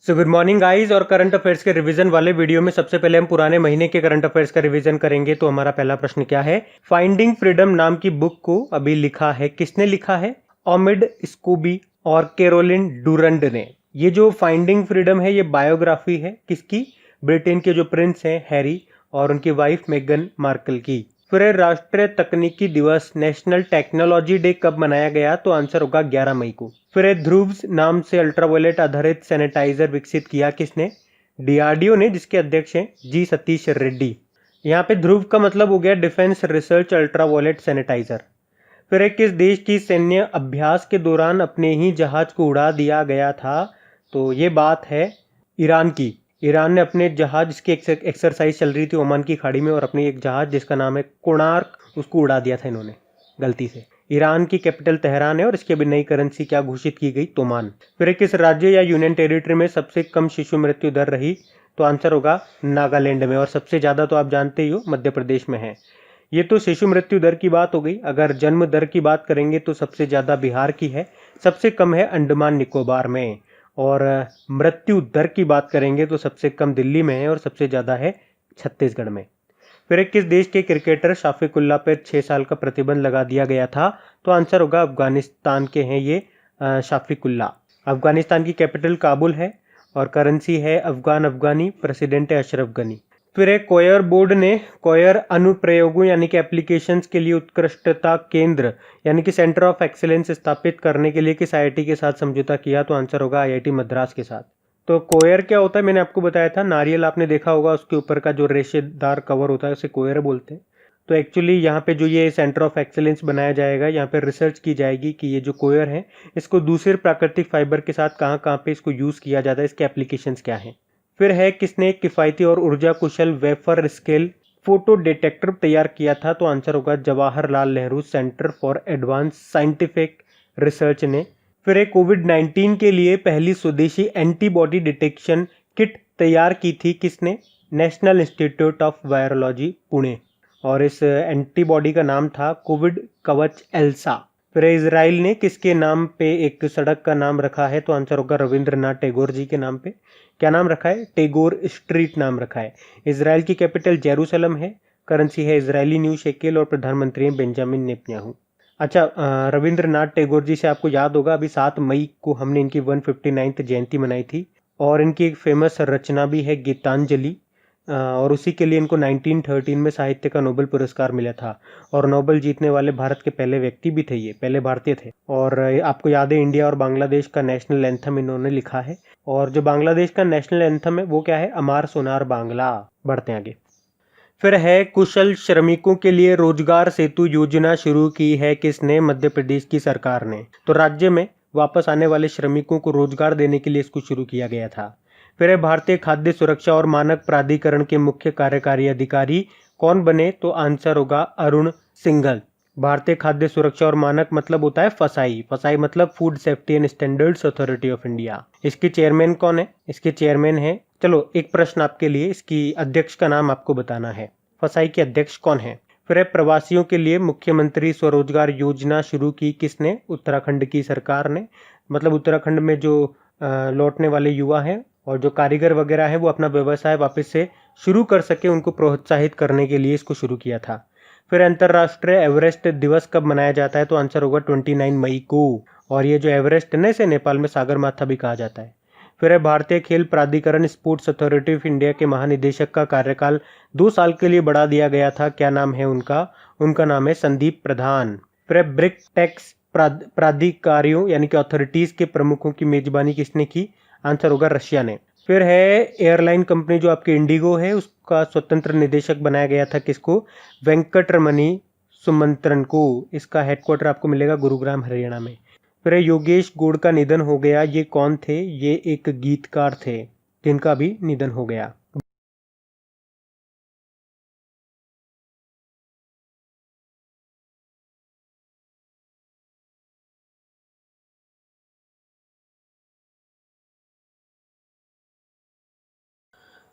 So good morning guys. और current affairs के revision वाले वीडियो में सबसे पहले हम पुराने महीने के करंट अफेयर्स का रिवीजन करेंगे। तो हमारा पहला प्रश्न क्या है, फाइंडिंग फ्रीडम नाम की बुक को अभी लिखा है, किसने लिखा है? ओमिड स्कूबी और कैरोलिन डूरंड ने। ये जो फाइंडिंग फ्रीडम है ये बायोग्राफी है किसकी? ब्रिटेन के जो प्रिंस हैं हैरी और उनकी वाइफ मेगन मार्कल की। फिर राष्ट्रीय तकनीकी दिवस नेशनल टेक्नोलॉजी डे कब मनाया गया? तो आंसर होगा 11 मई को। फिर ध्रुव नाम से अल्ट्रावायलेट आधारित सैनिटाइजर विकसित किया किसने? डीआरडीओ ने, जिसके अध्यक्ष हैं जी सतीश रेड्डी। यहाँ पे ध्रुव का मतलब हो गया डिफेंस रिसर्च अल्ट्रावायलेट सैनिटाइजर। फिर किस देश की सैन्य अभ्यास के दौरान अपने ही जहाज को उड़ा दिया गया था? तो ये बात है ईरान की। ईरान ने अपने जहाज, इसकी एक्सरसाइज चल रही थी ओमान की खाड़ी में, और अपनी एक जहाज जिसका नाम है कोणार्क, उसको उड़ा दिया था इन्होंने गलती से। ईरान की कैपिटल तेहरान है और इसकी अभी नई करेंसी क्या घोषित की गई? तोमान। फिर किस राज्य या यूनियन टेरिटरी में सबसे कम शिशु मृत्यु दर रही? तो आंसर होगा नागालैंड में। और सबसे ज्यादा तो आप जानते ही हो मध्य प्रदेश में है। ये तो शिशु मृत्यु दर की बात हो गई। अगर जन्म दर की बात करेंगे तो सबसे ज्यादा बिहार की है, सबसे कम है अंडमान निकोबार में। और मृत्यु दर की बात करेंगे तो सबसे कम दिल्ली में है और सबसे ज्यादा है छत्तीसगढ़ में। फिर किस देश के क्रिकेटर शाफिकुल्ला पर 6 साल का प्रतिबंध लगा दिया गया था? तो आंसर होगा अफगानिस्तान के हैं ये शाफिकुल्ला। अफगानिस्तान की कैपिटल काबुल है और करेंसी है अफगान अफगानी, प्रेसिडेंट है अशरफ गनी। फिर एक कोयर बोर्ड ने कोयर अनुप्रयोगों यानी कि एप्लीकेशंस के लिए उत्कृष्टता केंद्र यानी कि सेंटर ऑफ एक्सीलेंस स्थापित करने के लिए किस आईआईटी के साथ समझौता किया? तो आंसर होगा आईआईटी मद्रास के साथ। तो कोयर क्या होता है? मैंने आपको बताया था, नारियल आपने देखा होगा, उसके ऊपर का जो रेशेदार कवर होता है उसे कोयर बोलते हैं। तो एक्चुअली यहाँ पे जो ये सेंटर ऑफ एक्सीलेंस बनाया जाएगा, यहाँ पे रिसर्च की जाएगी कि ये जो कोयर है इसको दूसरे प्राकृतिक फाइबर के साथ कहाँ कहाँ पे इसको यूज किया जाता है, इसके एप्लीकेशंस क्या हैं। फिर है किसने एक किफायती और ऊर्जा कुशल वेफर स्केल फोटो डिटेक्टर तैयार किया था? तो आंसर होगा Jawaharlal Nehru centre for advance scientific research ने। फिर एक कोविड-19 के लिए पहली स्वदेशी एंटीबॉडी डिटेक्शन किट तैयार की थी किसने? National institute of virology Pune. और इस एंटीबॉडी का नाम था कोविड कवच एल्सा। फिर इजराइल ने किसके नाम पे एक सड़क का नाम रखा है? तो आंसर होगा रविंद्रनाथ टैगोर जी के नाम पे। क्या नाम रखा है? टैगोर स्ट्रीट नाम रखा है। इजराइल की कैपिटल जेरूसलम है, करेंसी है इजरायली न्यू शेकेल और प्रधानमंत्री हैं बेंजामिन नेतन्याहू। अच्छा, रविंद्रनाथ टैगोर जी से आपको याद होगा अभी 7 मई को हमने इनकी 159th जयंती मनाई थी और इनकी एक फेमस रचना भी है गीतांजलि। और उसी के लिए इनको 1913 में साहित्य का नोबेल पुरस्कार मिला था। और नोबेल जीतने वाले भारत के पहले व्यक्ति भी थे, ये पहले भारतीय थे। और आपको याद है इंडिया और बांग्लादेश का नेशनल एंथम इन्होंने लिखा है। और जो बांग्लादेश का नेशनल एंथम है वो क्या है? अमार सोनार बांग्ला। बढ़ते हैं आगे। फिर है कुशल श्रमिकों के लिए रोजगार सेतु योजना शुरू की है किसने? मध्य प्रदेश की सरकार ने। तो राज्य में वापस आने वाले श्रमिकों को रोजगार देने के लिए इसको शुरू किया गया था। फिर है भारतीय खाद्य सुरक्षा और मानक प्राधिकरण के मुख्य कार्यकारी अधिकारी कौन बने? तो आंसर होगा अरुण सिंघल। भारतीय खाद्य सुरक्षा और मानक मतलब होता है फसाई। फसाई मतलब food safety and standards authority of India. इसके चेयरमैन कौन है? इसके चेयरमैन है, चलो एक प्रश्न आपके लिए, इसकी अध्यक्ष का नाम आपको बताना है। फसाई के अध्यक्ष कौन है? फिर है प्रवासियों के लिए मुख्यमंत्री स्वरोजगार योजना शुरू की किसने? उत्तराखंड की सरकार ने। मतलब उत्तराखंड में जो लौटने वाले युवा हैं और जो कारीगर वगैरह हैं वो अपना व्यवसाय वापस से शुरू कर सके, उनको प्रोत्साहित करने के लिए इसको शुरू किया था। फिर अंतर्राष्ट्रीय एवरेस्ट दिवस कब मनाया जाता है? तो आंसर होगा 29 मई को। और ये जो एवरेस्ट है इसे नेपाल में सागर माथा भी कहा जाता है। फिर है भारतीय खेल प्राधिकरण स्पोर्ट्स अथॉरिटी ऑफ इंडिया के महानिदेशक का कार्यकाल 2 साल के लिए बढ़ा दिया गया था। क्या नाम है उनका? उनका नाम है संदीप प्रधान। फिर है ब्रिक टैक्स प्राधिकारियों यानी कि अथॉरिटीज के प्रमुखों की मेजबानी किसने की? आंसर होगा रशिया ने। फिर है एयरलाइन कंपनी जो आपकी इंडिगो है उसका स्वतंत्र निदेशक बनाया गया था किसको? वेंकटरमणि सुमंत्रन को। इसका हेडक्वार्टर आपको मिलेगा गुरुग्राम हरियाणा में। फिर योगेश गौड़ का निधन हो गया, ये कौन थे? ये एक गीतकार थे जिनका भी निधन हो गया।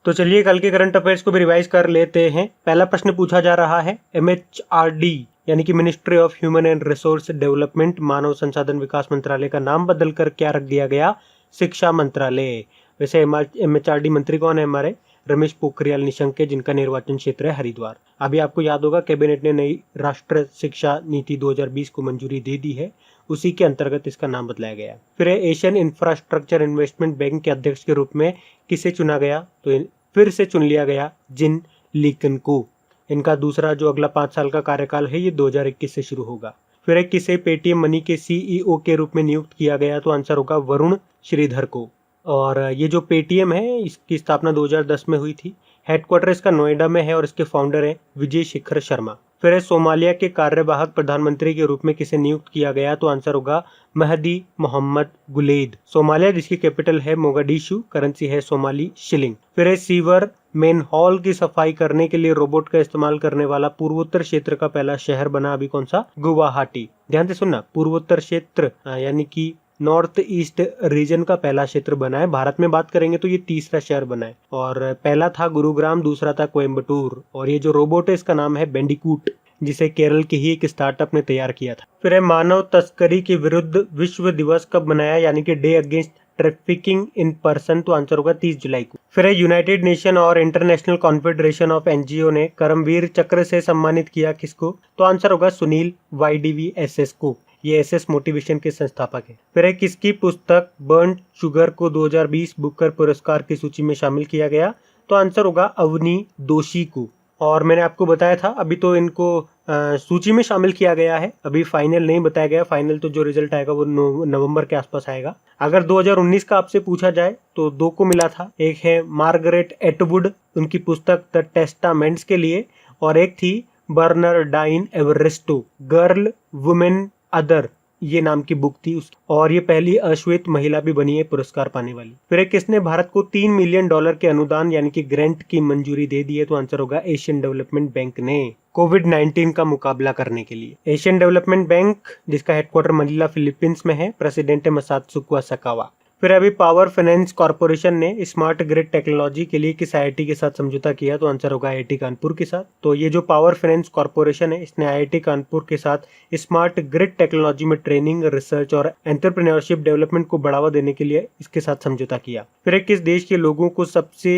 तो चलिए कल के करंट अफेयर्स को भी रिवाइज कर लेते हैं। पहला प्रश्न पूछा जा रहा है, एमएचआरडी यानी कि ministry of human and resource development, मानव संसाधन विकास मंत्रालय का नाम बदलकर क्या रख दिया गया? शिक्षा मंत्रालय। वैसे MHRD मंत्री कौन है हमारे? रमेश पोखरियाल निशंक है, जिनका निर्वाचन क्षेत्र है हरिद्वार। अभी आपको याद होगा कैबिनेट ने नई राष्ट्रीय शिक्षा नीति 2020 को मंजूरी दे दी है, उसी के अंतर्गत इसका नाम बदलाया गया। फिर एशियन इंफ्रास्ट्रक्चर इन्वेस्टमेंट बैंक के अध्यक्ष के रूप में किसे चुना गया? तो फिर से चुन लिया गया जिन लीकन को। इनका दूसरा जो अगला 5 साल का कार्यकाल है ये 2021 से शुरू होगा। फिर किसे पेटीएम मनी के CEO के रूप में नियुक्त किया गया? तो आंसर होगा वरुण श्रीधर को। और ये जो पेटीएम है इसकी स्थापना 2010 में हुई थी। हेडक्वार्टर इसका नोएडा में है और इसके फाउंडर हैं विजय शेखर शर्मा। फिर सोमालिया के कार्यवाहक प्रधानमंत्री के रूप में किसे नियुक्त किया गया? तो आंसर होगा महदी मोहम्मद गुलेद। सोमालिया जिसकी कैपिटल है मोगाडिशु, करेंसी है सोमाली शिलिंग। फिर सीवर मेन हॉल की सफाई करने के लिए रोबोट का इस्तेमाल करने वाला पूर्वोत्तर क्षेत्र का पहला शहर बना अभी कौन सा? गुवाहाटी। ध्यान से सुनना, पूर्वोत्तर क्षेत्र यानी कि नॉर्थ ईस्ट रीजन का पहला क्षेत्र बना है। भारत में बात करेंगे तो ये तीसरा शहर बना है और पहला था गुरुग्राम, दूसरा था कोयम्बटूर। और ये जो रोबोट है इसका नाम है बेंडिकूट, जिसे केरल के ही एक स्टार्टअप ने तैयार किया था। फिर है मानव तस्करी के विरुद्ध विश्व दिवस कब मनाया, यानी कि day against trafficking in person? तो आंसर होगा 30 जुलाई को। फिर है यूनाइटेड नेशन और इंटरनेशनल कॉन्फेडरेशन ऑफ NGO ने करमवीर चक्र से सम्मानित किया किसको? तो आंसर होगा सुनील YDVSS को। ये SS मोटिवेशन के संस्थापक है। फिर है किसकी पुस्तक बर्न शुगर को 2020 बुकर पुरस्कार की सूची में शामिल किया गया? तो आंसर होगा अवनी दोषी को। और मैंने आपको बताया था अभी तो इनको सूची में शामिल किया गया है, अभी फाइनल नहीं बताया गया। फाइनल तो जो रिजल्ट आएगा वो नवंबर के आसपास आएगा। अगर 2019 का आपसे पूछा जाए तो 2 को मिला था। एक है मार्गरेट एटवुड, उनकी पुस्तक द टेस्टामेंट्स के लिए, और एक थी बर्नरडाइन एवरेस्टो, गर्ल वुमेन अदर, ये नाम की बुक थी उसकी। और ये पहली अश्वेत महिला भी बनी है पुरस्कार पाने वाली। फिर किसने भारत को $3 मिलियन के अनुदान यानी कि ग्रांट की मंजूरी दे दी है? तो आंसर होगा एशियन डेवलपमेंट बैंक ने, कोविड-19 का मुकाबला करने के लिए। एशियन डेवलपमेंट बैंक जिसका हेडक्वार्टर मनीला फिलीपींस में है, प्रेसिडेंट है मसात्सुको सकावा। फिर अभी पावर फाइनेंस कॉर्पोरेशन ने स्मार्ट ग्रिड टेक्नोलॉजी के लिए किस IIT के साथ समझौता किया? तो आंसर होगा IIT कानपुर के साथ। तो ये जो पावर फाइनेंस कॉर्पोरेशन है इसने IIT कानपुर के साथ स्मार्ट ग्रिड टेक्नोलॉजी में ट्रेनिंग, रिसर्च और एंटरप्रेन्योरशिप डेवलपमेंट को बढ़ावा देने के लिए इसके साथ समझौता किया। फिर किस देश के लोगों को सबसे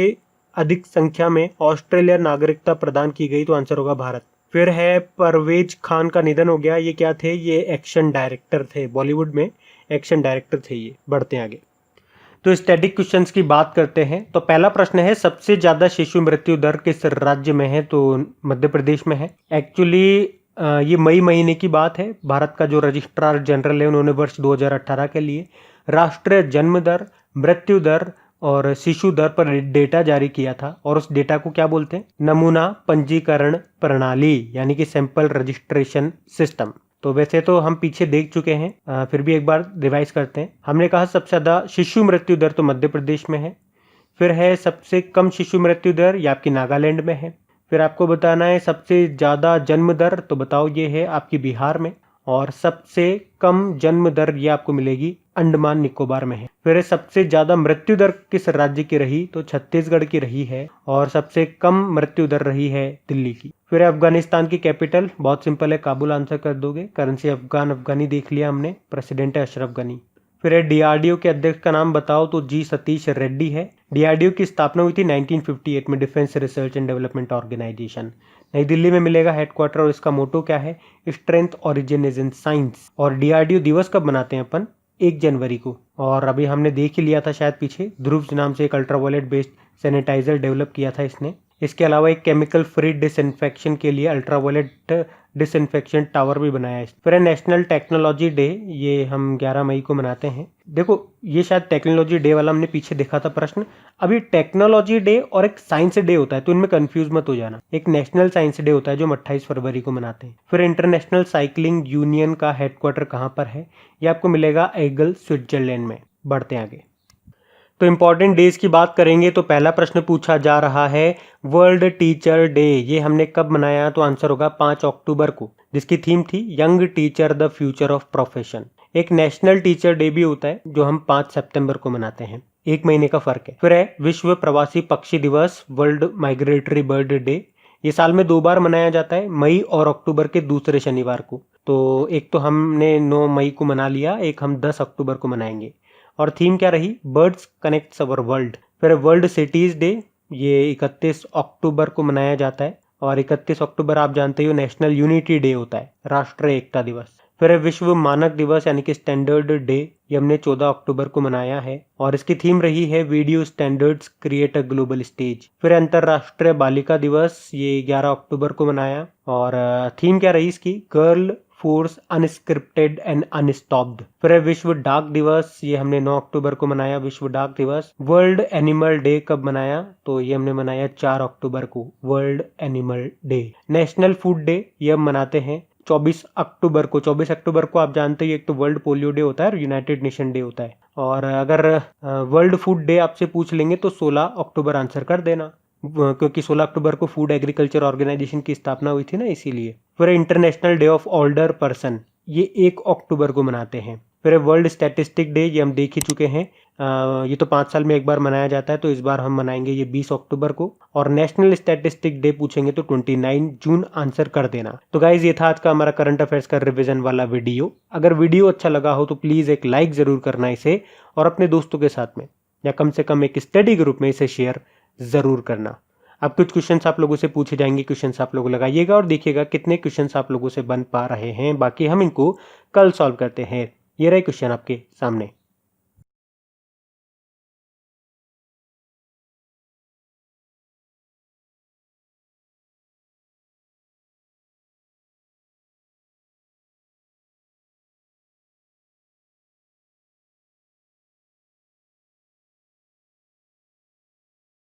अधिक संख्या में ऑस्ट्रेलिया नागरिकता प्रदान की गई? तो आंसर होगा भारत। फिर है परवेज खान का निधन हो गया। ये क्या थे? ये एक्शन डायरेक्टर थे, बॉलीवुड में एक्शन डायरेक्टर थे ये। बढ़ते हैं आगे। तो स्टैटिक क्वेश्चंस की बात करते हैं। तो पहला प्रश्न है सबसे ज्यादा शिशु मृत्यु दर किस राज्य में है? तो मध्य प्रदेश में है। एक्चुअली ये मई महीने की बात है। भारत का जो रजिस्ट्रार जनरल है उन्होंने वर्ष 2018 के लिए राष्ट्रीय जन्म दर, मृत्यु दर और शिशु दर पर डेटा जारी किया था, और उस डेटा को क्या बोलते हैं? नमूना पंजीकरण प्रणाली, यानी कि सैंपल रजिस्ट्रेशन सिस्टम। तो वैसे तो हम पीछे देख चुके हैं, फिर भी एक बार रिवाइज करते हैं। हमने कहा सबसे ज्यादा शिशु मृत्यु दर तो मध्य प्रदेश में है। फिर है सबसे कम शिशु मृत्यु दर, ये आपकी नागालैंड में है। फिर आपको बताना है सबसे ज्यादा जन्म दर, तो बताओ ये है आपकी बिहार में। और सबसे कम जन्म दर ये आपको मिलेगी अंडमान निकोबार में है। फिर सबसे ज्यादा मृत्यु दर किस राज्य की रही? तो छत्तीसगढ़ की रही है। और सबसे कम मृत्यु दर रही है दिल्ली की। फिर अफगानिस्तान की कैपिटल, बहुत सिंपल है, काबुल आंसर कर दोगे। करेंसी अफगानी देख लिया हमने, प्रेसिडेंट है अशरफ गनी। फिर है DRDO के अध्यक्ष का नाम बताओ? तो G सतीश रेड्डी है। DRDO की स्थापना हुई थी 1958 में, defence research and development organisation. New Delhi में मिलेगा हेडक्वार्टर, और इसका मोटो क्या है? Strength origin is in science. और DRDO दिवस कब मनाते हैं अपन? 1 जनवरी को। और अभी हमने देख ही लिया था शायद पीछे, ध्रुव नाम से एक अल्ट्रावायलेट बेस्ड सैनिटाइजर डेवलप किया था इसने। इसके अलावा एक केमिकल फ्री डिसइंफेक्शन के लिए अल्ट्रावायलेट डिसइंफेक्शन टावर भी बनाया है। फिर नेशनल टेक्नोलॉजी डे, ये हम 11 मई को मनाते हैं। देखो ये शायद टेक्नोलॉजी डे वाला हमने पीछे देखा था प्रश्न। अभी टेक्नोलॉजी डे और एक साइंस डे होता है, तो इनमें कंफ्यूज मत हो जाना। एक नेशनल साइंस डे होता है जो हम 28 फरवरी को मनाते हैं। फिर इंटरनेशनल साइकिलिंग यूनियन का हेडक्वार्टर कहाँ पर है? ये आपको मिलेगा एगल, स्विट्जरलैंड में। बढ़ते आगे। तो इंपॉर्टेंट डेज की बात करेंगे तो पहला प्रश्न पूछा जा रहा है वर्ल्ड टीचर डे, ये हमने कब मनाया? तो आंसर होगा 5 अक्टूबर को, जिसकी थीम थी young teacher the future of profession. एक नेशनल टीचर डे भी होता है जो हम 5 सितंबर को मनाते हैं, 1 महीने का फर्क है। फिर है विश्व प्रवासी पक्षी दिवस, वर्ल्ड माइग्रेटरी बर्ड डे। ये साल में 2 बार मनाया जाता है, मई और अक्टूबर के दूसरे शनिवार को। तो एक तो हमने 9 मई को मना लिया, एक हम 10 अक्टूबर को मनाएंगे। और थीम क्या रही, बर्ड्स कनेक्ट्स अवर वर्ल्ड। फिर वर्ल्ड सिटीज डे, ये 31 अक्टूबर को मनाया जाता है और 31 अक्टूबर आप जानते हो नेशनल यूनिटी डे होता है, राष्ट्रीय एकता दिवस। फिर है विश्व मानक दिवस यानी कि स्टैंडर्ड डे, ये हमने 14 अक्टूबर को मनाया है और इसकी थीम रही है video standards create a global stage. फिर अंतरराष्ट्रीय बालिका दिवस, ये 11 अक्टूबर को मनाया और थीम क्या रही इसकी, गर्ल फोर्स अनस्क्रिप्टेड एंड अनस्टॉप्ड। फिर है विश्व डाक दिवस, ये हमने 9 अक्टूबर को मनाया विश्व डाक दिवस। वर्ल्ड एनिमल डे कब मनाया, तो ये हमने मनाया 4 अक्टूबर को, world animal day. National food day, ये हम मनाते हैं 24 अक्टूबर को। 24 अक्टूबर को आप जानते हैं एक तो वर्ल्ड पोलियो डे होता है और यूनाइटेड नेशन डे होता है। और अगर वर्ल्ड फूड डे आपसे पूछ लेंगे तो 16 अक्टूबर आंसर कर देना, क्योंकि 16 अक्टूबर को फूड एग्रीकल्चर ऑर्गेनाइजेशन की स्थापना हुई थी ना, इसीलिए। फिर international day of older person, ये 1 अक्टूबर को मनाते हैं। फिर वर्ल्ड स्टैटिस्टिक डे, ये हम देख ही चुके हैं, ये तो 5 साल में एक बार मनाया जाता है, तो इस बार हम मनाएंगे ये 20 अक्टूबर को। और नेशनल स्टैटिस्टिक डे पूछेंगे तो 29 जून आंसर कर देना। तो गाइज ये था आज का हमारा करंट अफेयर्स का रिवीजन वाला वीडियो। अगर वीडियो अच्छा लगा हो तो प्लीज एक लाइक जरूर करना इसे, और अपने दोस्तों के साथ में या कम से कम एक स्टडी ग्रुप में इसे शेयर जरूर करना। अब कुछ क्वेश्चंस आप लोगों से पूछे जाएंगे, क्वेश्चंस आप लोग लगाइएगा और देखिएगा कितने क्वेश्चंस आप लोगों से बन पा रहे हैं। बाकी हम इनको कल सॉल्व करते हैं। ये रहे क्वेश्चन आपके सामने।